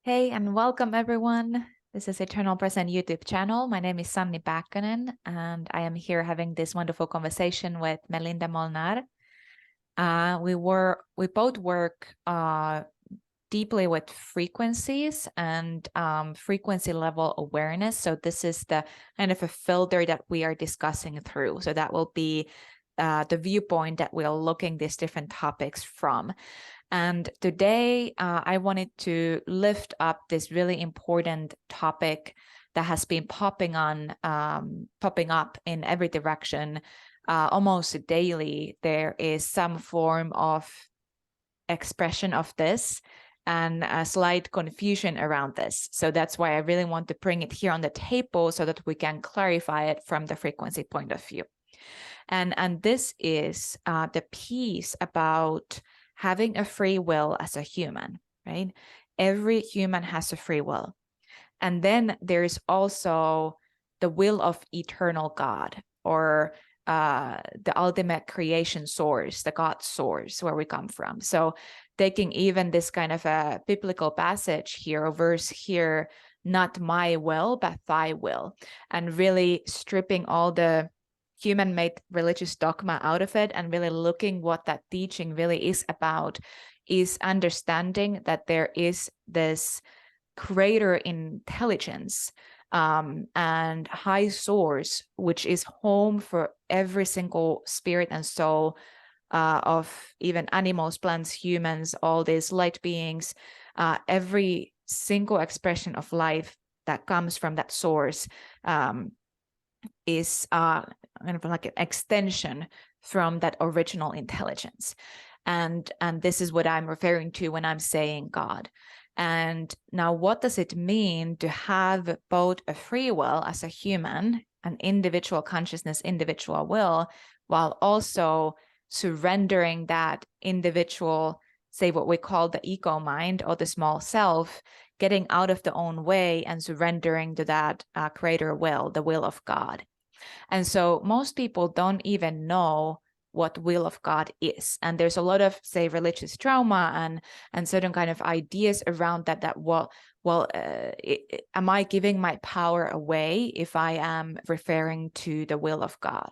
Hey, and welcome everyone. This is Eternal Present YouTube channel. My name is Sanni Päkkönen, and I am here having this wonderful conversation with Melinda Molnar. We both work deeply with frequencies and frequency level awareness. So this is the kind of a filter that we are discussing through. So that will be the viewpoint that we're looking these different topics from. And today I wanted to lift up this really important topic that has been popping up in every direction almost daily. There is some form of expression of this and a slight confusion around this. So that's why I really want to bring it here on the table so that we can clarify it from the frequency point of view. And this is the piece about having a free will as a human, right? Every human has a free will. And then there's also the will of eternal God, or the ultimate creation source, the God source, where we come from. So taking even this kind of a biblical passage here, or verse here, not my will, but thy will, and really stripping all the human-made religious dogma out of it and really looking what that teaching really is about, is understanding that there is this greater intelligence and high source, which is home for every single spirit and soul of even animals, plants, humans, all these light beings, every single expression of life that comes from that source is kind of like an extension from that original intelligence. And this is what I'm referring to when I'm saying God. And now, what does it mean to have both a free will as a human, an individual consciousness, individual will, while also surrendering that individual, say what we call the ego mind or the small self, getting out of the own way and surrendering to that greater will, the will of God. And so most people don't even know what will of God is. And there's a lot of, say, religious trauma and certain kind of ideas around that, am I giving my power away if I am referring to the will of God?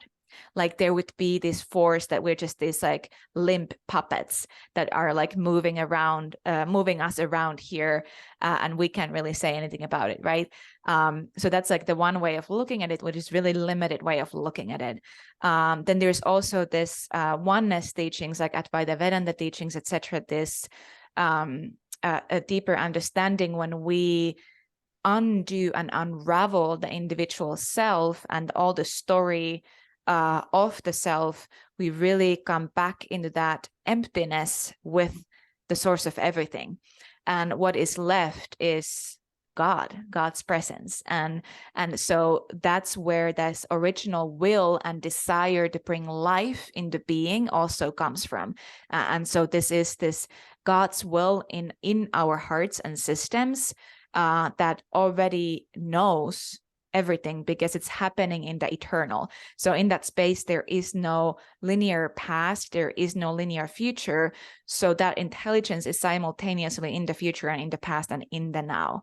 Like there would be this force that we're just these like limp puppets that are like moving us around here, and we can't really say anything about it, right? So that's like the one way of looking at it, which is really limited way of looking at it. Then there's also this oneness teachings, like Advaita Vedanta teachings, etc. This a deeper understanding when we undo and unravel the individual self and all the story of the self, we really come back into that emptiness with the source of everything. And what is left is God's presence. And so that's where this original will and desire to bring life into being also comes from. And so this is this God's will in our hearts and systems that already knows everything, because it's happening in the eternal. So in that space, there is no linear past, there is no linear future. So that intelligence is simultaneously in the future and in the past and in the now.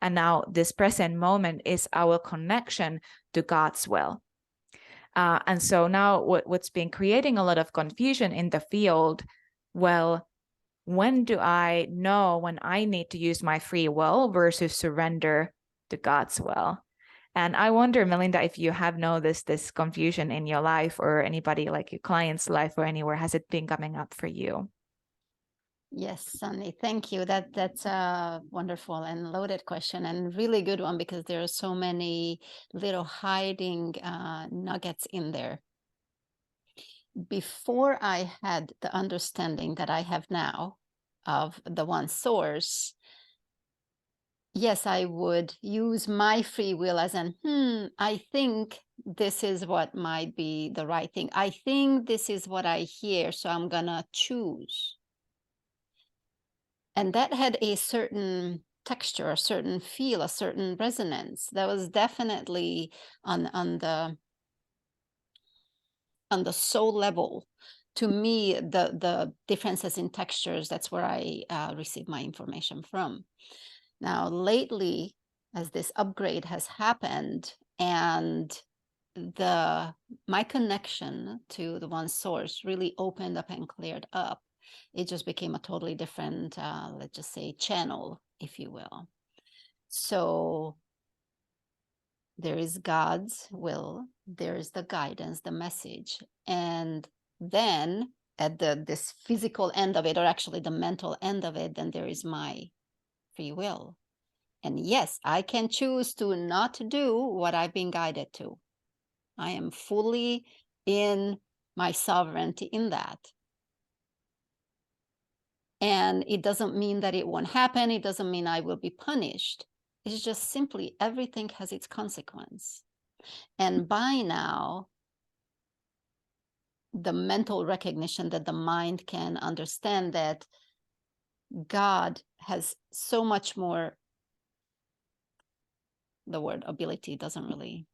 And now this present moment is our connection to God's will. And so now what's been creating a lot of confusion in the field, well, when do I know when I need to use my free will versus surrender to God's will? And I wonder, Melinda, if you have noticed this confusion in your life, or anybody like your client's life or anywhere, has it been coming up for you? Yes, Sunny, thank you. That's a wonderful and loaded question, and really good one, because there are so many little hiding nuggets in there. Before I had the understanding that I have now of the one source, yes, I would use my free will as I think this is what might be the right thing. I think this is what I hear, so I'm gonna choose. And that had a certain texture, a certain feel, a certain resonance. That was definitely on the soul level. To me, the differences in textures, that's where I receive my information from. Now, lately, as this upgrade has happened and my connection to the one source really opened up and cleared up, it just became a totally different, let's just say, channel, if you will. So there is God's will, there is the guidance, the message, and then at this physical end of it, or actually the mental end of it, then there is my free will. And yes, I can choose to not do what I've been guided to. I am fully in my sovereignty in that. And it doesn't mean that it won't happen. It doesn't mean I will be punished. It's just simply everything has its consequence. And by now, the mental recognition that the mind can understand that God has so much more, the word ability doesn't really,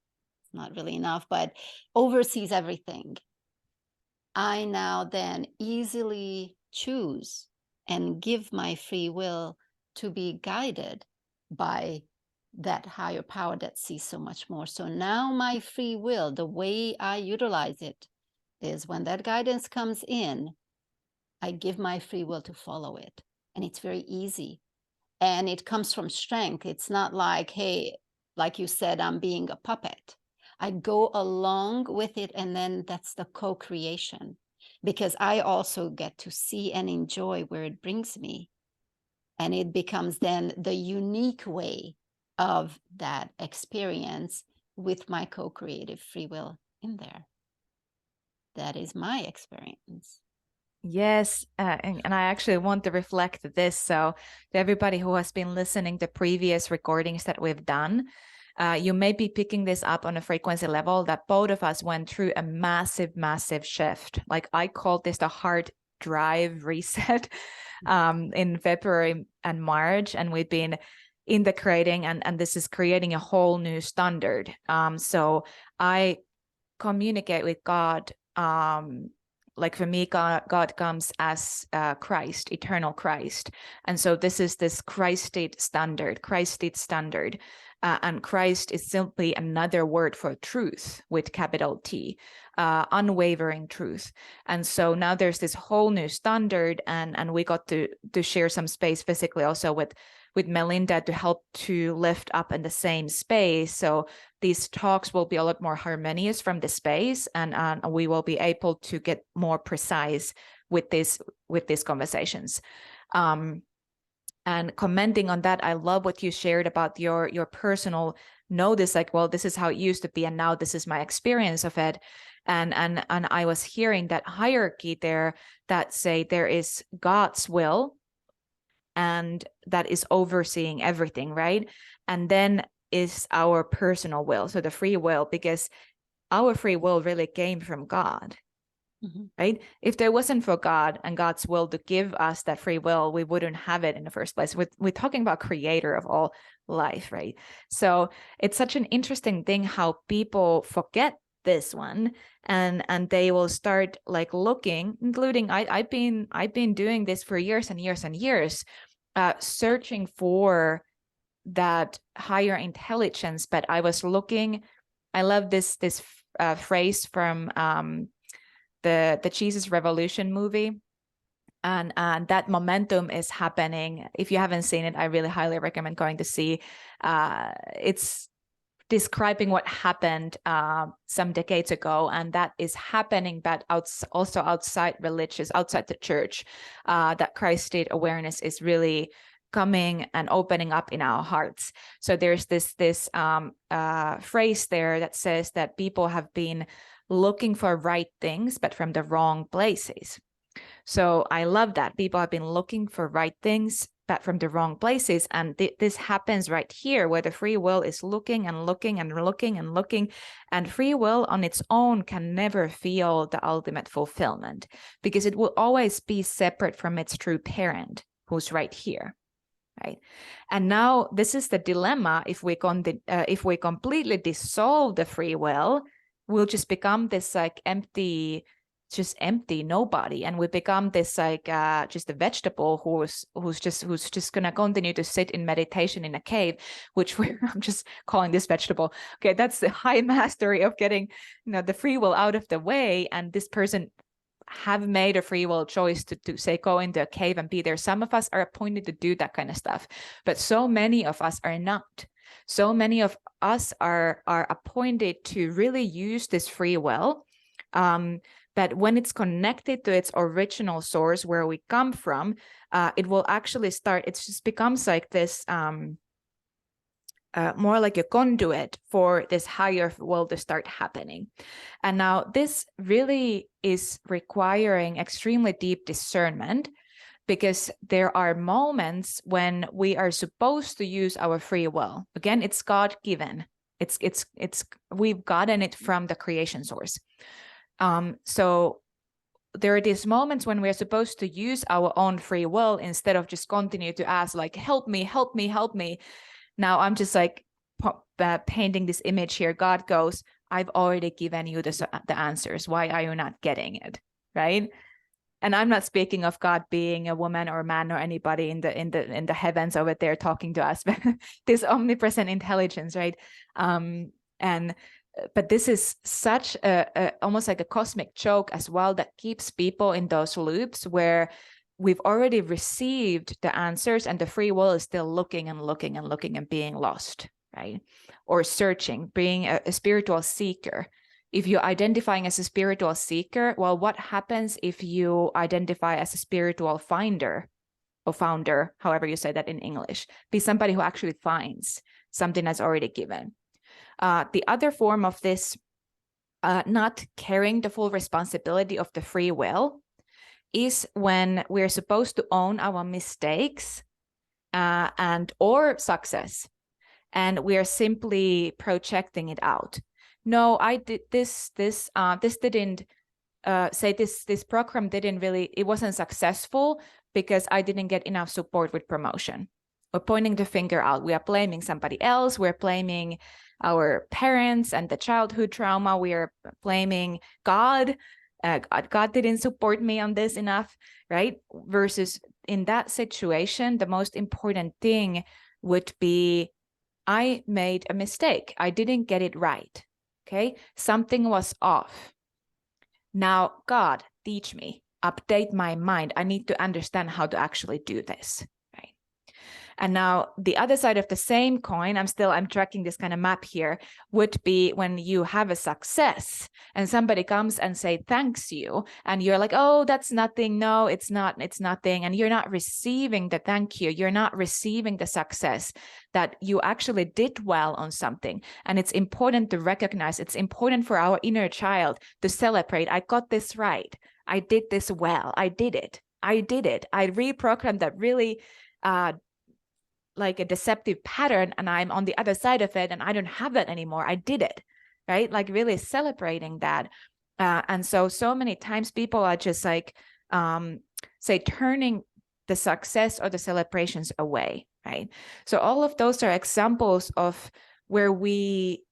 it's not really enough, but oversees everything. I now then easily choose and give my free will to be guided by that higher power that sees so much more. So now my free will, the way I utilize it, is when that guidance comes in, I give my free will to follow it. And it's very easy. And it comes from strength. It's not like, hey, like you said, I'm being a puppet. I go along with it, and then that's the co-creation, because I also get to see and enjoy where it brings me. And it becomes then the unique way of that experience with my co-creative free will in there. That is my experience. Yes, and I actually want to reflect this. So to everybody who has been listening to previous recordings that we've done, you may be picking this up on a frequency level that both of us went through a massive, massive shift. Like I called this the hard drive reset in February and March, and we've been integrating, and this is creating a whole new standard. So I communicate with God. Like for me, God comes as Christ, eternal Christ. And so this is this Christed standard, and Christ is simply another word for truth with capital T, unwavering truth. And so now there's this whole new standard, and we got to share some space physically also with Melinda to help to lift up in the same space. So these talks will be a lot more harmonious from the space, and we will be able to get more precise with these conversations. And commenting on that, I love what you shared about your personal notice, like, well, this is how it used to be, and now this is my experience of it. And I was hearing that hierarchy there that say there is God's will, and that is overseeing everything, right? And then is our personal will, so the free will, because our free will really came from God. Mm-hmm. Right? If there wasn't for God and God's will to give us that free will, we wouldn't have it in the first place. We're talking about creator of all life, right? So it's such an interesting thing how people forget this one, and they will start like looking, including I've been doing this for years and years and years, searching for that higher intelligence. But I was looking, I love this phrase from the Jesus Revolution movie, and that momentum is happening. If you haven't seen it, I really highly recommend going to see. It's describing what happened some decades ago, and that is happening, but also outside religious, outside the church, that Christ state awareness is really coming and opening up in our hearts. So there's this phrase there that says that people have been looking for right things, but from the wrong places. So I love that. People have been looking for right things, but from the wrong places. And this happens right here, where the free will is looking and looking and looking and looking. And free will on its own can never feel the ultimate fulfillment, because it will always be separate from its true parent, who's right here. Right. And now this is the dilemma. If we completely dissolve the free will, we'll just become this like empty just empty, nobody, and we become this like just a vegetable who's just gonna continue to sit in meditation in a cave, which I'm just calling this vegetable. Okay, that's the high mastery of getting, you know, the free will out of the way, and this person have made a free will choice to say go into a cave and be there. Some of us are appointed to do that kind of stuff, but so many of us are not. So many of us are appointed to really use this free will, that when it's connected to its original source, where we come from, it will actually start, it just becomes like this, more like a conduit for this higher will to start happening. And now this really is requiring extremely deep discernment, because there are moments when we are supposed to use our free will. Again, it's God-given. We've gotten it from the creation source. So there are these moments when we're supposed to use our own free will instead of just continue to ask, like, help me, help me, help me. Now I'm just like painting this image here. God goes, I've already given you the answers. Why are you not getting it? Right? And I'm not speaking of God being a woman or a man or anybody in the heavens over there talking to us, but this omnipresent intelligence, right? But this is such a almost like a cosmic choke as well, that keeps people in those loops where we've already received the answers and the free will is still looking and looking and looking and being lost, right? Or searching, being a spiritual seeker. If you're identifying as a spiritual seeker, well, what happens if you identify as a spiritual finder or founder, however you say that in English? Be somebody who actually finds something that's already given. The other form of this, not carrying the full responsibility of the free will, is when we're supposed to own our mistakes and or success, and we're simply projecting it out. No, I did this didn't say this program didn't really, it wasn't successful because I didn't get enough support with promotion. We're pointing the finger out. We are blaming somebody else. We're blaming our parents and the childhood trauma. We are blaming God. God didn't support me on this enough, right? Versus in that situation, the most important thing would be, I made a mistake. I didn't get it right. Okay, something was off. Now, God, teach me, update my mind. I need to understand how to actually do this, right? And now the other side of the same coin, I'm tracking this kind of map here, would be when you have a success and somebody comes and say, thanks you. And you're like, oh, that's nothing. No, it's not. It's nothing. And you're not receiving the thank you. You're not receiving the success that you actually did well on something. And it's important to recognize, it's important for our inner child to celebrate. I got this right. I did this well. I did it. I reprogrammed that really, like a deceptive pattern, and I'm on the other side of it and I don't have that anymore. I did it, right? Like really celebrating that. And so many times people are just like, say, turning the success or the celebrations away, right? So all of those are examples of where we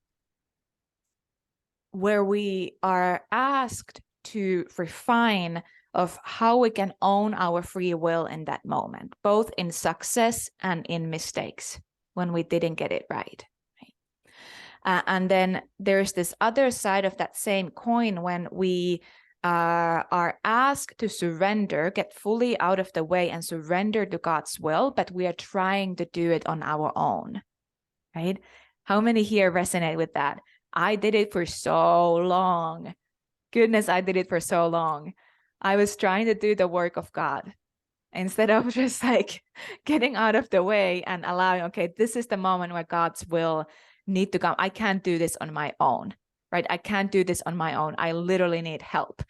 are asked to refine of how we can own our free will in that moment, both in success and in mistakes when we didn't get it right. And then there's this other side of that same coin when we are asked to surrender, get fully out of the way and surrender to God's will, but we are trying to do it on our own, right? How many here resonate with that? I did it for so long. Goodness, I did it for so long. I was trying to do the work of God instead of just like getting out of the way and allowing, okay, this is the moment where God's will need to come. I can't do this on my own, right? I can't do this on my own. I literally need help.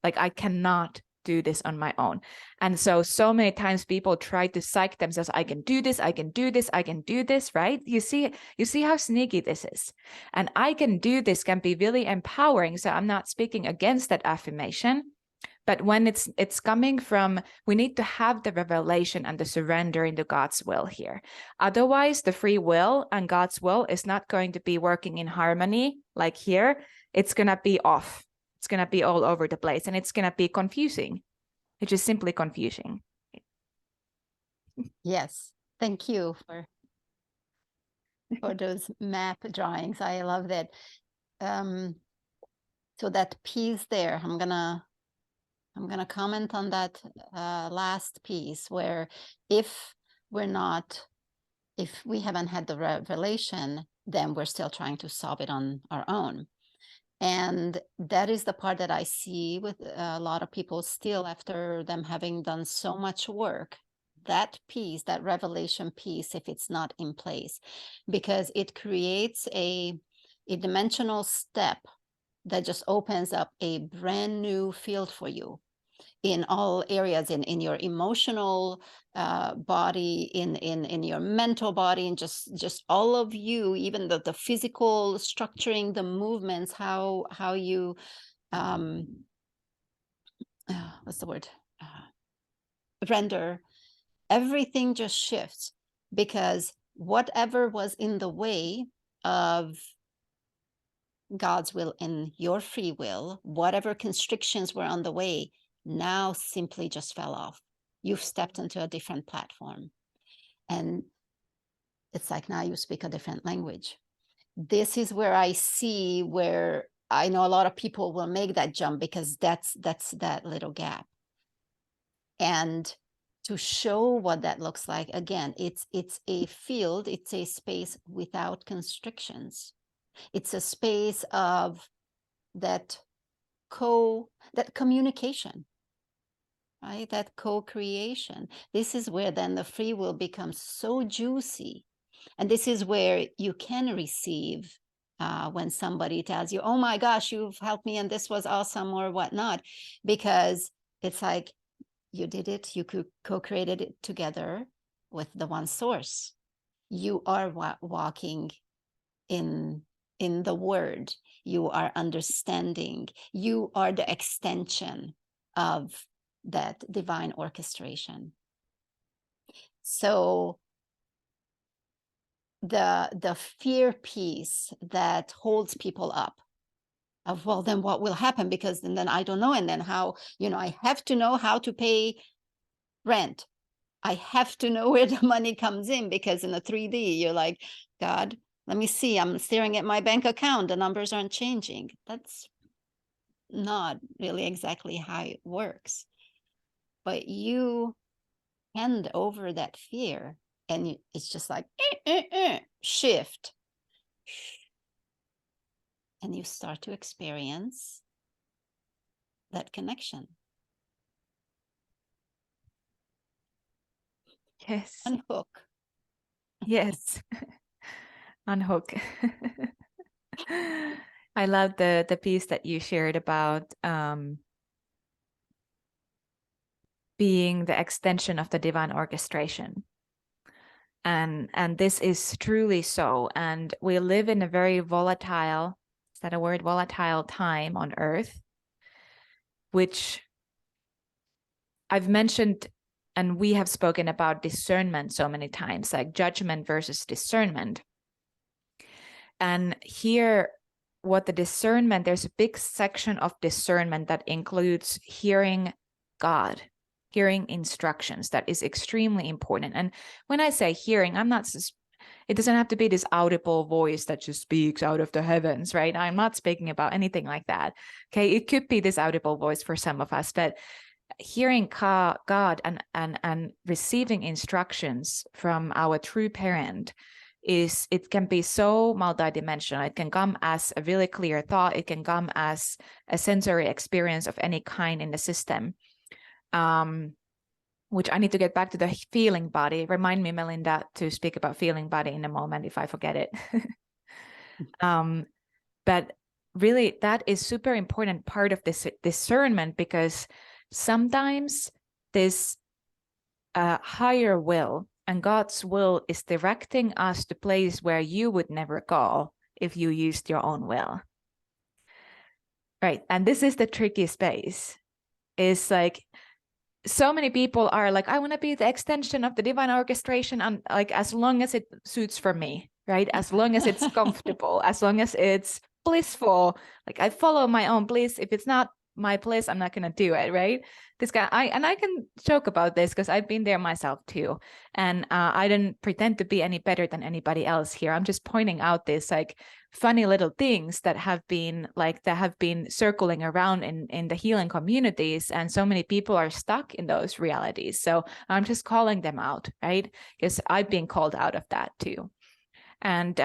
Like I cannot do this on my own. And so many times people try to psych themselves, I can do this, I can do this, I can do this, right? You see how sneaky this is. And I can do this can be really empowering. So I'm not speaking against that affirmation, but when it's coming from, we need to have the revelation and the surrender into God's will here. Otherwise, the free will and God's will is not going to be working in harmony like here. It's going to be off. It's going to be all over the place, and it's going to be confusing. It's just simply confusing. Yes. Thank you for those map drawings. I love that. So that piece there, I'm gonna comment on that last piece, where if we haven't had the revelation, then we're still trying to solve it on our own. And that is the part that I see with a lot of people still, after them having done so much work, that piece, that revelation piece, if it's not in place, because it creates a dimensional step that just opens up a brand new field for you in all areas, in your emotional body, in your mental body, and just all of you, even the physical structuring, the movements, how you what's the word, render, everything just shifts, because whatever was in the way of God's will and your free will, whatever constrictions were on the way, now simply just fell off. You've stepped into a different platform. And it's like now you speak a different language. This is where I see where I know a lot of people will make that jump, because that's that little gap. And to show what that looks like, again, it's a field, it's a space without constrictions. It's a space of that communication, right? That co-creation. This is where then the free will becomes so juicy. And this is where you can receive when somebody tells you, oh my gosh, you've helped me and this was awesome or whatnot, because it's like you did it, you co-created it together with the one source. You are walking in the word. You are understanding. You are the extension of that divine orchestration. So the fear piece that holds people up of, well, then what will happen? Because then I don't know. And then how, I have to know how to pay rent. I have to know where the money comes in, because in the 3D, you're like, God, let me see. I'm staring at my bank account. The numbers aren't changing. That's not really exactly how it works. But you hand over that fear, and it's just like, shift. And you start to experience that connection. Yes. Unhook. Yes. Unhook. I love the piece that you shared about being the extension of the divine orchestration. And this is truly so. And we live in a very volatile, is that a word? Volatile time on earth, which I've mentioned, and we have spoken about discernment so many times, like judgment versus discernment. And here, what the discernment, there's a big section of discernment that includes hearing God, hearing instructions. That is extremely important. And when I say hearing, it doesn't have to be this audible voice that just speaks out of the heavens, right? I'm not speaking about anything like that. Okay, it could be this audible voice for some of us, but hearing God and receiving instructions from our true parent, it can be so multidimensional. It can come as a really clear thought. It can come as a sensory experience of any kind in the system, which I need to get back to the feeling body. Remind me, Melinda, to speak about feeling body in a moment if I forget it. But really, that is super important part of this discernment, because sometimes this higher will and God's will is directing us to place where you would never go if you used your own will. Right. And this is the tricky space. Is like, so many people are like, I want to be the extension of the divine orchestration, and like, as long as it suits for me, right? As long as it's comfortable, as long as it's blissful. Like I follow my own bliss. If it's not my bliss, I'm not going to do it. Right. This guy, I can joke about this because I've been there myself too. And I didn't pretend to be any better than anybody else here. I'm just pointing out this like funny little things that have been circling around in the healing communities. And so many people are stuck in those realities. So I'm just calling them out, right? Because I've been called out of that too. And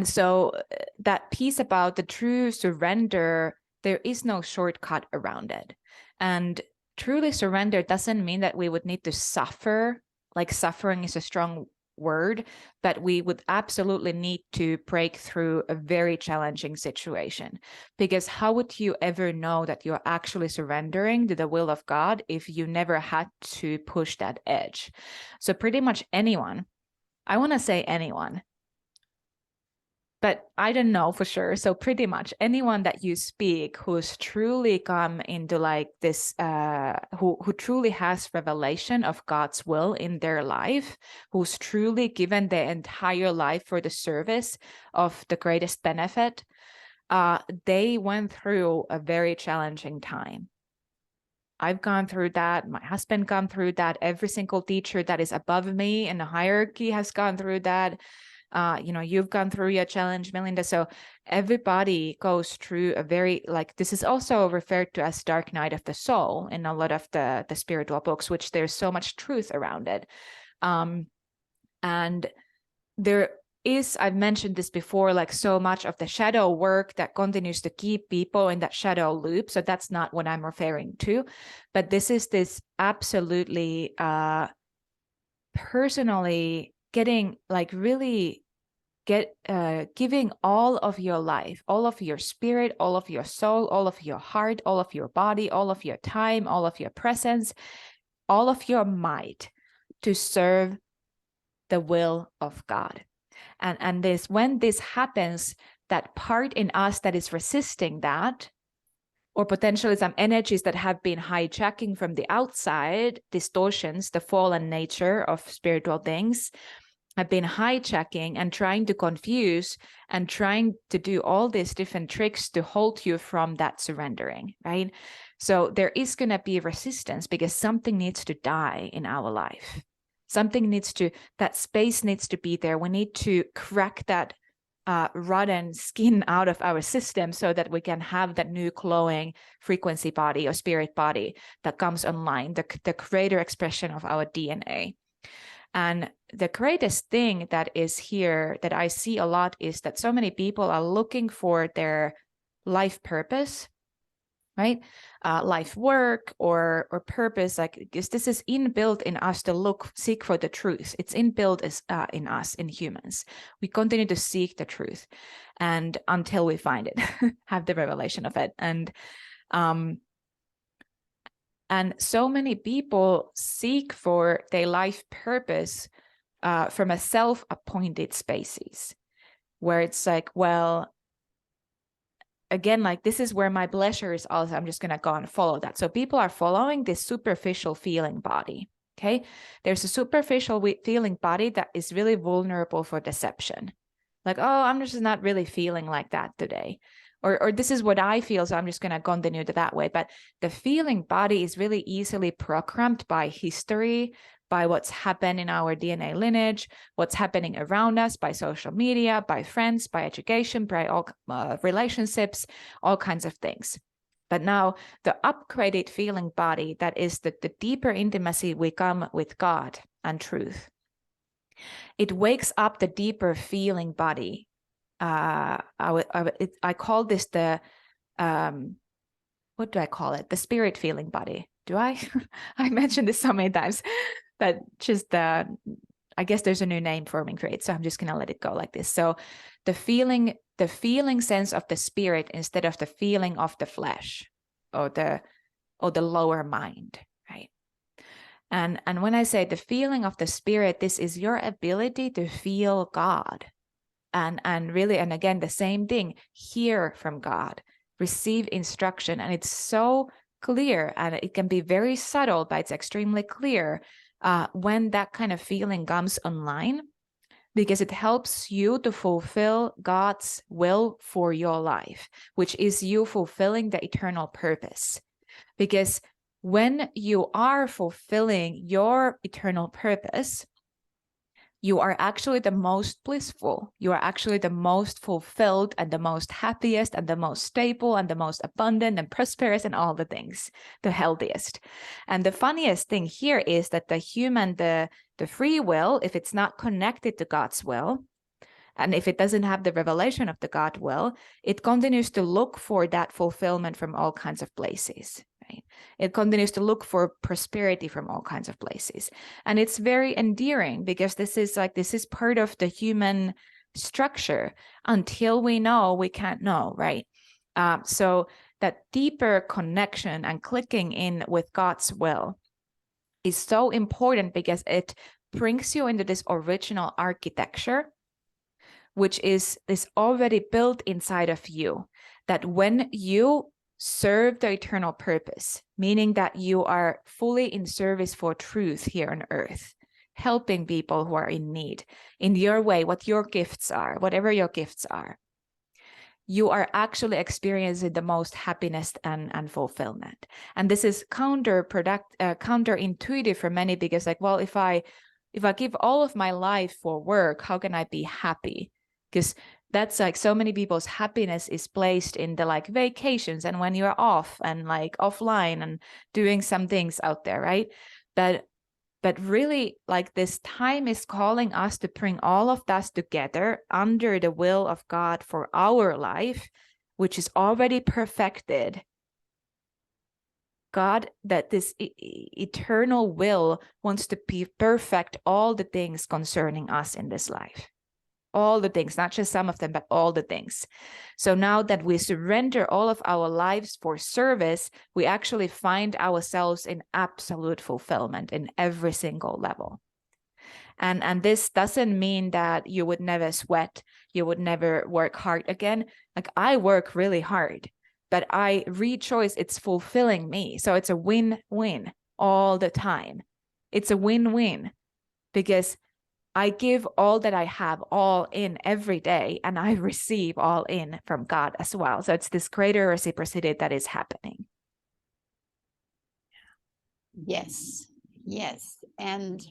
so that piece about the true surrender, there is no shortcut around it. And truly surrender doesn't mean that we would need to suffer. Like suffering is a strong word, but we would absolutely need to break through a very challenging situation. Because how would you ever know that you're actually surrendering to the will of God if you never had to push that edge? So pretty much anyone, I want to say anyone, but I don't know for sure. So pretty much anyone that you speak who's truly come into like this, who truly has revelation of God's will in their life, who's truly given their entire life for the service of the greatest benefit, they went through a very challenging time. I've gone through that. My husband gone through that. Every single teacher that is above me in the hierarchy has gone through that. You've gone through your challenge, Melinda. So everybody goes through a very, like, this is also referred to as dark night of the soul in a lot of the spiritual books, which there's so much truth around it. And there is, I've mentioned this before, like so much of the shadow work that continues to keep people in that shadow loop. So that's not what I'm referring to, but this is this absolutely personally getting like really giving all of your life, all of your spirit, all of your soul, all of your heart, all of your body, all of your time, all of your presence, all of your might to serve the will of God. And this, when this happens, that part in us that is resisting that, or potentially some energies that have been hijacking from the outside, distortions, the fallen nature of spiritual things, have been hijacking and trying to confuse and trying to do all these different tricks to hold you from that surrendering, right? So there is going to be resistance because something needs to die in our life. Something needs to, that space needs to be there. We need to crack that rotten skin out of our system so that we can have that new glowing frequency body or spirit body that comes online, the greater expression of our DNA. And the greatest thing that is here that I see a lot is that so many people are looking for their life purpose, right? Life work or purpose, like because this is inbuilt in us to seek for the truth. It's inbuilt in us, in humans. We continue to seek the truth, and until we find it, have the revelation of it. And so many people seek for their life purpose from a self-appointed spaces, where it's like, well, again, like this is where my pleasure is also, I'm just going to go and follow that. So people are following this superficial feeling body. Okay. There's a superficial feeling body that is really vulnerable for deception. Like, oh, I'm just not really feeling like that today. Or this is what I feel, so I'm just going to continue to that way. But the feeling body is really easily programmed by history, by what's happened in our DNA lineage, what's happening around us, by social media, by friends, by education, by all relationships, all kinds of things. But now the upgraded feeling body, that is the deeper intimacy we come with God and truth. It wakes up the deeper feeling body. I call this the, what do I call it? The spirit feeling body. Do I? I mentioned this so many times, but just I guess there's a new name for me, great. So I'm just gonna let it go like this. So the feeling sense of the spirit instead of the feeling of the flesh or the lower mind, right? And when I say the feeling of the spirit, this is your ability to feel God. And really, and again, the same thing, hear from God, receive instruction. And it's so clear, and it can be very subtle, but it's extremely clear when that kind of feeling comes online. because it helps you to fulfill God's will for your life, which is you fulfilling the eternal purpose. Because when you are fulfilling your eternal purpose, you are actually the most blissful. You are actually the most fulfilled and the most happiest and the most stable and the most abundant and prosperous and all the things, the healthiest. And the funniest thing here is that the human, the free will, if it's not connected to God's will, and if it doesn't have the revelation of the God will, it continues to look for that fulfillment from all kinds of places. Right? It continues to look for prosperity from all kinds of places. And it's very endearing because this is part of the human structure. Until we know, we can't know, right? So that deeper connection and clicking in with God's will is so important because it brings you into this original architecture, which is already built inside of you, that when you serve the eternal purpose, meaning that you are fully in service for truth here on earth, helping people who are in need in your way, what your gifts are, whatever your gifts are, you are actually experiencing the most happiness and fulfillment. And this is counterintuitive for many, because if I give all of my life for work, how can I be happy? Because that's so many people's happiness is placed in the vacations and when you're off and offline and doing some things out there, right? But really, this time is calling us to bring all of that together under the will of God for our life, which is already perfected. God, that this eternal will wants to be perfect all the things concerning us in this life. All the things, not just some of them, but all the things. So now that we surrender all of our lives for service, we actually find ourselves in absolute fulfillment in every single level. And this doesn't mean that you would never sweat, you would never work hard again. I work really hard, but I rejoice it's fulfilling me. So it's a win-win all the time. It's a win-win because I give all that I have all in every day, and I receive all in from God as well. So it's this greater reciprocity that is happening. Yes, yes. And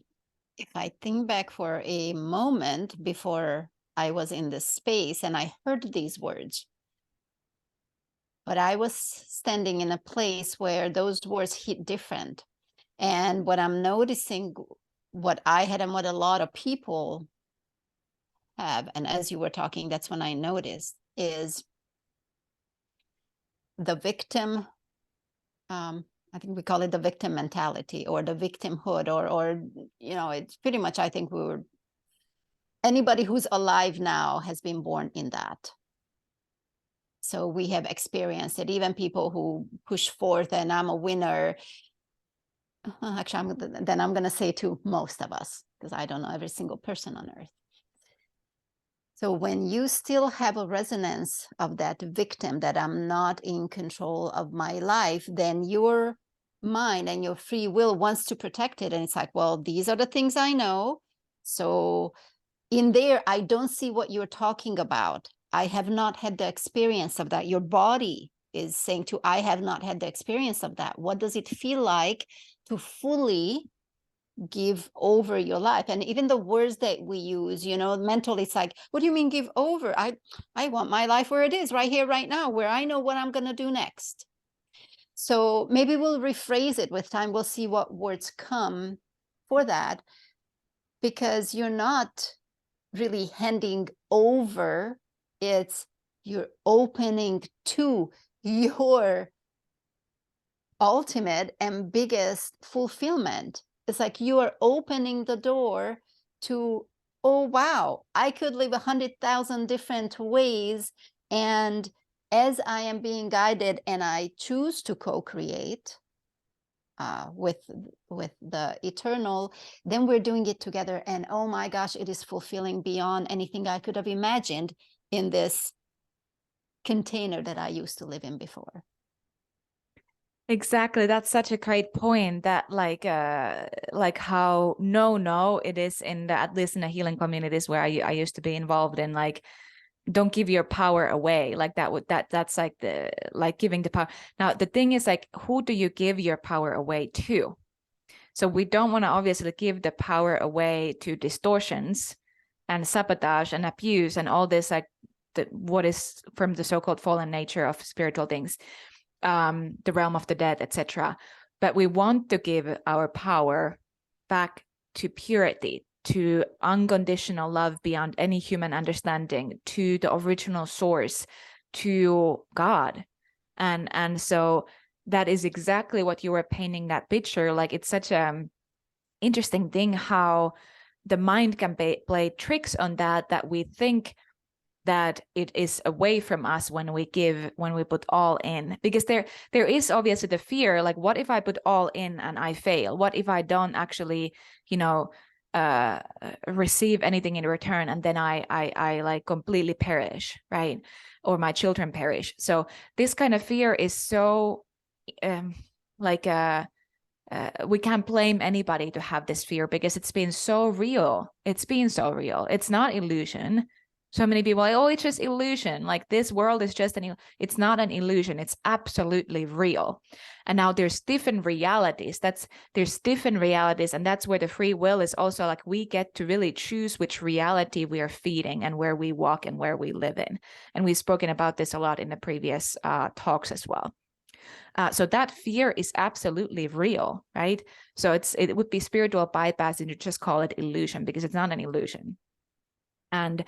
if I think back for a moment before I was in this space and I heard these words, but I was standing in a place where those words hit different. And what I'm noticing, what I had and what a lot of people have, and as you were talking, that's when I noticed, is the victim, I think we call it the victim mentality or the victimhood, or it's pretty much, I think anybody who's alive now has been born in that. So we have experienced it, even people who push forth and I'm a winner. Actually, I'm going to say to most of us, because I don't know every single person on earth. So when you still have a resonance of that victim, that I'm not in control of my life, then your mind and your free will wants to protect it. And it's well, these are the things I know. So in there, I don't see what you're talking about. I have not had the experience of that. Your body is saying I have not had the experience of that. What does it feel like to fully give over your life? And even the words that we use, mentally, it's what do you mean give over? I want my life where it is, right here, right now, where I know what I'm going to do next. So maybe we'll rephrase it with time. We'll see what words come for that, because you're not really handing over. It's you're opening to your ultimate and biggest fulfillment. It's you are opening the door to, oh, wow, I could live 100,000 different ways. And as I am being guided and I choose to co-create with the eternal, then we're doing it together. And oh my gosh, it is fulfilling beyond anything I could have imagined in this container that I used to live in before. Exactly. That's such a great point, that like how no it is in the, at least in the healing communities where I used to be involved in, like, don't give your power away. Like that's like the, like giving the power. Now the thing is, like, who do you give your power away to? So we don't want to obviously give the power away to distortions and sabotage and abuse and all this, like what is from the so-called fallen nature of spiritual things, the realm of the dead, etc. But we want to give our power back to purity, to unconditional love beyond any human understanding, to the original source, to God. And so that is exactly what you were painting that picture. Like, it's such a interesting thing how the mind can play tricks on that we think that it is away from us when we put all in, because there is obviously the fear, like, what if I put all in and I fail? What if I don't actually, receive anything in return, and then I like completely perish, right? Or my children perish. So this kind of fear is so like we can't blame anybody to have this fear, because it's been so real. It's not illusion. So many people are like, oh, it's just illusion. Like, this world is just it's not an illusion. It's absolutely real. And now there's different realities. And that's where the free will is also, like, we get to really choose which reality we are feeding and where we walk and where we live in. And we've spoken about this a lot in the previous talks as well. So that fear is absolutely real, right? So it would be spiritual bypass and you just call it illusion, because it's not an illusion. And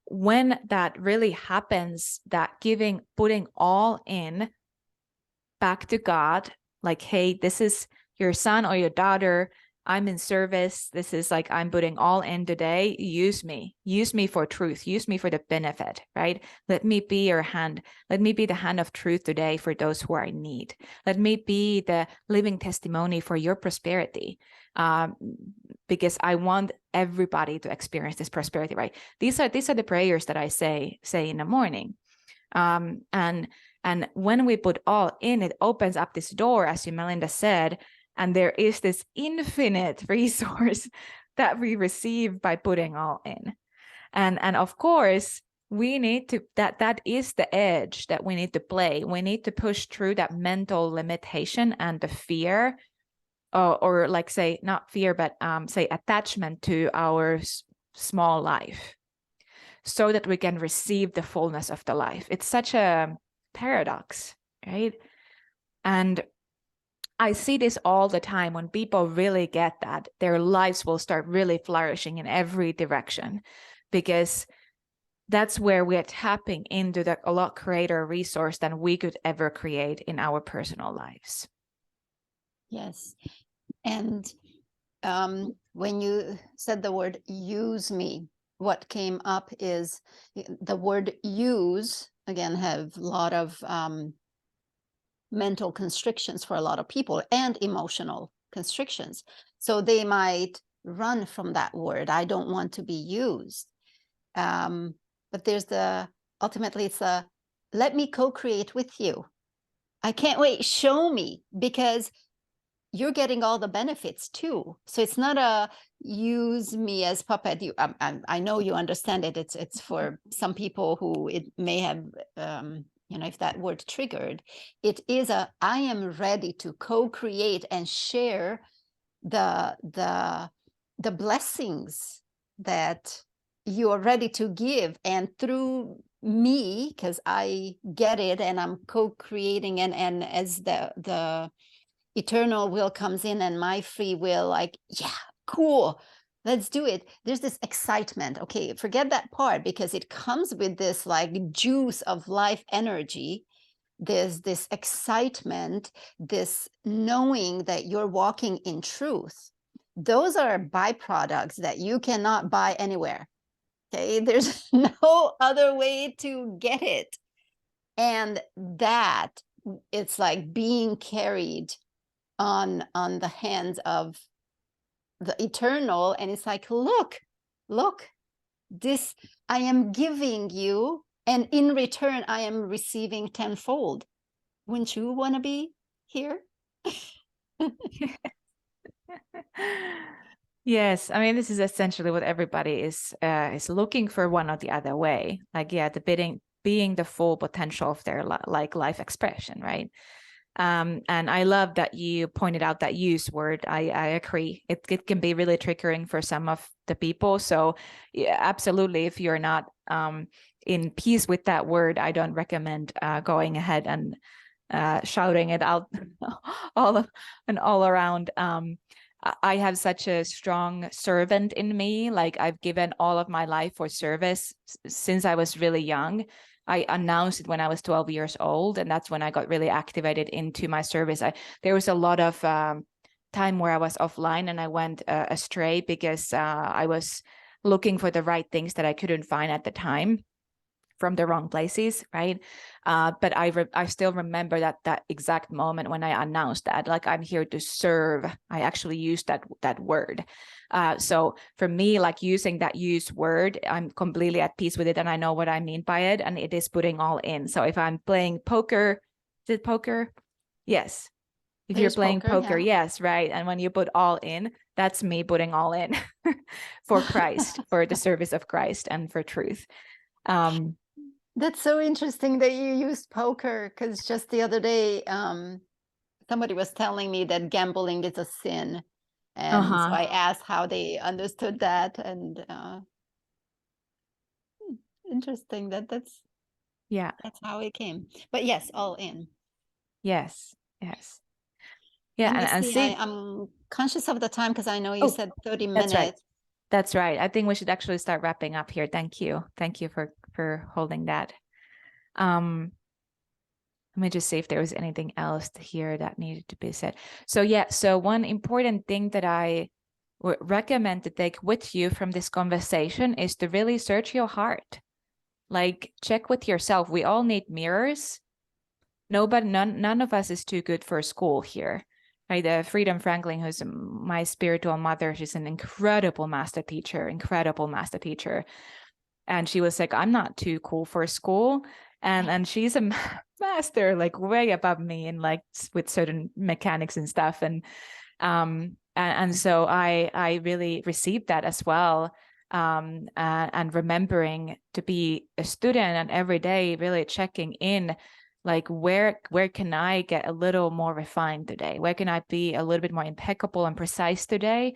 when that really happens, that putting all in back to God, like, hey, this is your son or your daughter, I'm in service. This is like, I'm putting all in today. Use me for truth. Use me for the benefit, right? Let me be your hand. Let me be the hand of truth today for those who are in need. Let me be the living testimony for your prosperity. Because I want everybody to experience this prosperity, right? These are the prayers that I say in the morning. And when we put all in, it opens up this door, as you, Melinda, said, and there is this infinite resource that we receive by putting all in. And of course, we need to, that is the edge that we need to play. We need to push through that mental limitation and the fear, or like, say, not fear, but say attachment to our small life, so that we can receive the fullness of the life. It's such a paradox, right? And I see this all the time. When people really get that, their lives will start really flourishing in every direction, because that's where we're tapping into a lot greater resource than we could ever create in our personal lives. Yes. And when you said the word use me, what came up is the word use, again, have a lot of mental constrictions for a lot of people, and emotional constrictions. So they might run from that word. I don't want to be used. But there's ultimately it's let me co-create with you. I can't wait. Show me, because you're getting all the benefits too. So it's not a use me as puppet. I know you understand it. It's for some people who it may have, if that word triggered, it is I am ready to co-create and share the blessings that you are ready to give, and through me, because I get it and I'm co-creating, and as the eternal will comes in and my free will, like, yeah, cool, let's do it. There's this excitement. Okay, forget that part, because it comes with this like juice of life energy. There's this excitement, this knowing that you're walking in truth. Those are byproducts that you cannot buy anywhere. Okay, there's no other way to get it. And that, it's like being carried on the hands of the eternal, and it's like, look, this I am giving you, and in return I am receiving tenfold. Wouldn't you want to be here. Yes, I mean, this is essentially what everybody is looking for, one or the other way. Like, yeah, being the full potential of their like life expression, right? And I love that you pointed out that use word. I agree. It can be really triggering for some of the people. So yeah, absolutely, if you're not in peace with that word, I don't recommend going ahead and shouting it out all around. I have such a strong servant in me. Like, I've given all of my life for service since I was really young. I announced it when I was 12 years old, and that's when I got really activated into my service. There was a lot of time where I was offline and I went astray because I was looking for the right things that I couldn't find at the time from the wrong places, right? But I still remember that exact moment when I announced that, like, I'm here to serve. I actually used that word. So for me, like, using that use word, I'm completely at peace with it, and I know what I mean by it, and it is putting all in. So if I'm playing poker, is it poker? Yes. If you're playing poker, yeah. yes, right. And when you put all in, that's me putting all in for Christ, for the service of Christ, and for truth. That's so interesting that you used poker, because just the other day, somebody was telling me that gambling is a sin. And so I asked how they understood that. And interesting that's how it came. But yes, all in. Yes. Yeah, Let me and see. see. I'm conscious of the time because I know you said 30 That's right. minutes. That's right. I think we should actually start wrapping up here. Thank you for holding that. Let me just see if there was anything else here that needed to be said. So yeah, so one important thing that I would recommend to take with you from this conversation is to really search your heart. Like, check with yourself. We all need mirrors. None of us is too good for school here. Right? Freedom Franklin, who's my spiritual mother, she's an incredible master teacher. And she was like, I'm not too cool for school. And she's a master, like way above me, and like with certain mechanics and stuff. And so I really received that as well. And remembering to be a student and every day really checking in, like, where can I get a little more refined today? Where can I be a little bit more impeccable and precise today,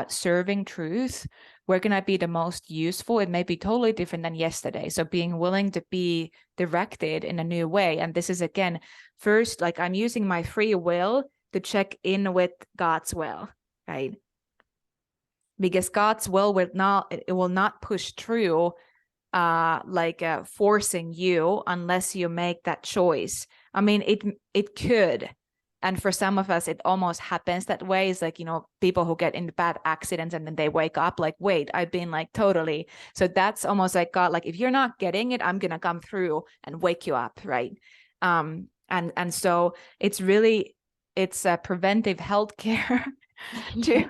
serving truth? Where can I be the most useful? It may be totally different than yesterday. So being willing to be directed in a new way. And this is, again, first, like, I'm using my free will to check in with God's will, right? Because God's will will not push through forcing you unless you make that choice. I mean, it could. And for some of us, it almost happens that way. It's like, people who get into bad accidents and then they wake up like, wait, I've been like totally. So that's almost like God, like, if you're not getting it, I'm going to come through and wake you up. Right. And so it's a preventive healthcare to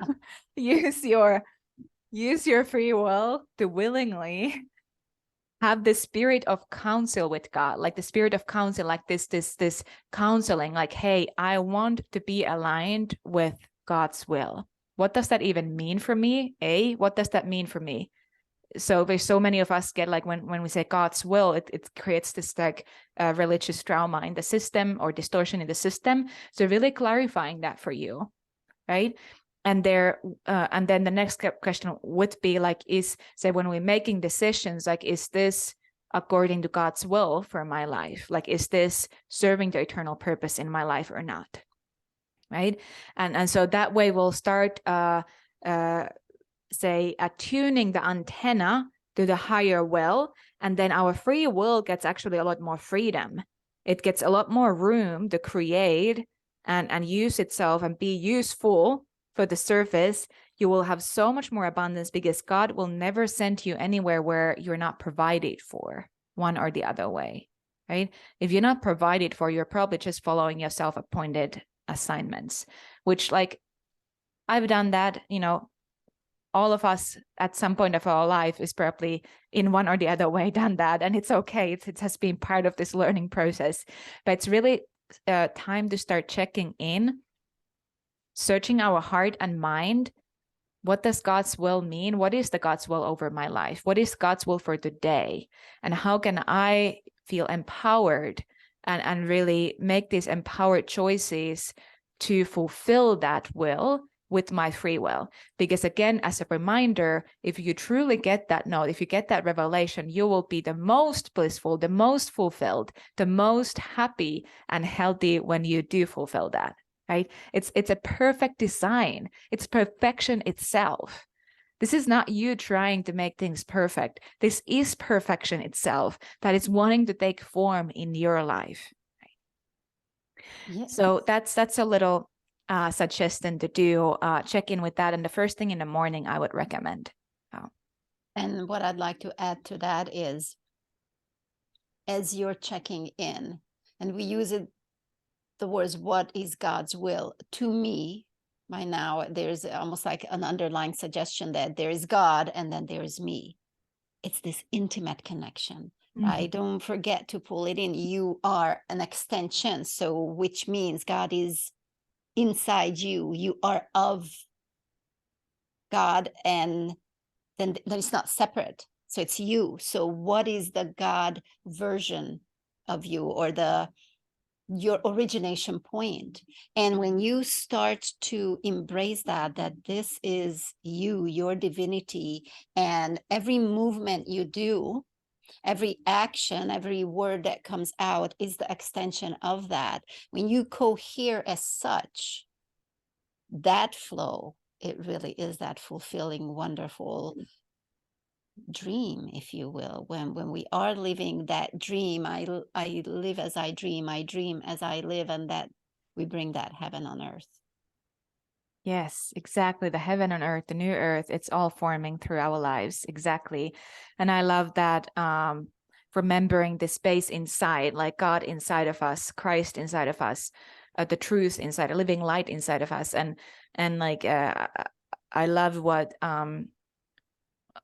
use your free will to willingly have the spirit of counsel with God, like the spirit of counsel, like this counseling, like, hey, I want to be aligned with God's will. What does that even mean for me? What does that mean for me? So there's so many of us get like, when we say God's will, it creates this like religious trauma in the system or distortion in the system. So really clarifying that for you, right? And then the next question would be like, when we're making decisions, like, is this according to God's will for my life? Like, is this serving the eternal purpose in my life or not? Right? And so that way we'll start attuning the antenna to the higher will, and then our free will gets actually a lot more freedom. It gets a lot more room to create and use itself and be useful for the surface. You will have so much more abundance because God will never send you anywhere where you're not provided for, one or the other way, right? If you're not provided for, you're probably just following your self-appointed assignments, which, like, I've done that, all of us at some point of our life is probably in one or the other way done that, and it's okay. It has been part of this learning process, but it's really time to start checking in, searching our heart and mind. What does God's will mean? What is the God's will over my life? What is God's will for today? And how can I feel empowered and really make these empowered choices to fulfill that will with my free will? Because again, as a reminder, if you truly get that note, if you get that revelation, you will be the most blissful, the most fulfilled, the most happy and healthy when you do fulfill that. Right? It's a perfect design. It's perfection itself. This is not you trying to make things perfect. This is perfection itself that is wanting to take form in your life. Yes. So that's a little suggestion to do. Check in with that. And the first thing in the morning, I would recommend. And what I'd like to add to that is, as you're checking in, and we use it, the words, what is God's will to me? By now, there's almost like an underlying suggestion that there is God and then there is me. It's this intimate connection, right? Don't forget to pull it in. You are an extension. So, which means God is inside you. You are of God, and then it's not separate. So it's you. So what is the God version of you, or your origination point? And when you start to embrace that this is you, your divinity, and every movement you do, every action, every word that comes out is the extension of that. When you cohere as such, that flow, it really is that fulfilling, wonderful dream, if you will. When we are living that dream, I live as I dream as I live, and that we bring that heaven on earth. Yes, exactly. The heaven on earth, the new earth, it's all forming through our lives. Exactly. And I love that, remembering the space inside, like God inside of us, Christ inside of us, the truth inside, a living light inside of us. And like, I love what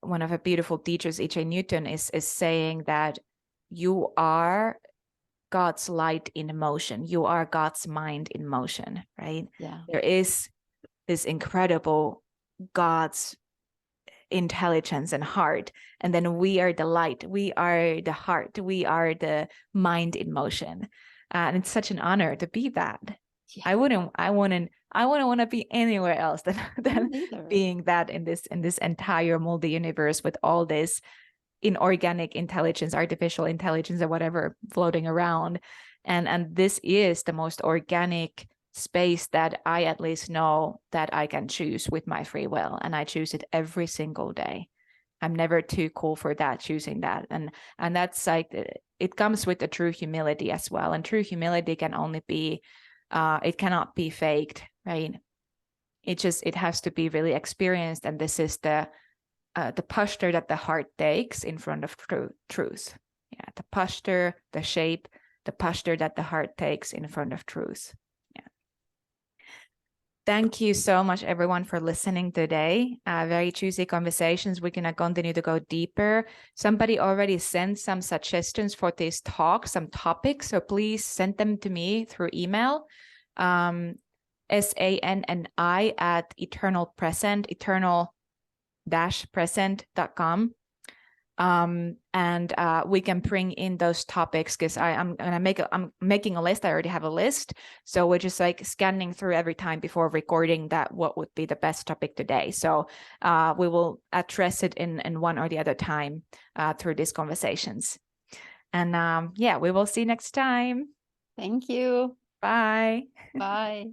one of our beautiful teachers, E.J. Newton, is saying, that you are God's light in motion. You are God's mind in motion, right? Yeah. There is this incredible God's intelligence and heart, and then we are the light, we are the heart, we are the mind in motion, and it's such an honor to be that. Yeah. I wouldn't want to be anywhere else than being that in this entire multi universe, with all this inorganic intelligence, artificial intelligence, or whatever floating around, and this is the most organic space that I at least know that I can choose with my free will, and I choose it every single day. I'm never too cool for that, choosing that, and that's like, it comes with a true humility as well. And true humility can only be, it cannot be faked, right? It has to be really experienced, and this is the posture that the heart takes in front of truth. Yeah, the posture, the shape, the posture that the heart takes in front of truth. Yeah. Thank you so much, everyone, for listening today. Very juicy conversations. We're going to continue to go deeper. Somebody already sent some suggestions for this talk, some topics, so please send them to me through email. SANNI@eternal-present, eternal-present.com. And we can bring in those topics, because I'm making a list. I already have a list, so we're just like scanning through every time before recording that what would be the best topic today. So we will address it in one or the other time through these conversations. And yeah, we will see you next time. Thank you. Bye. Bye.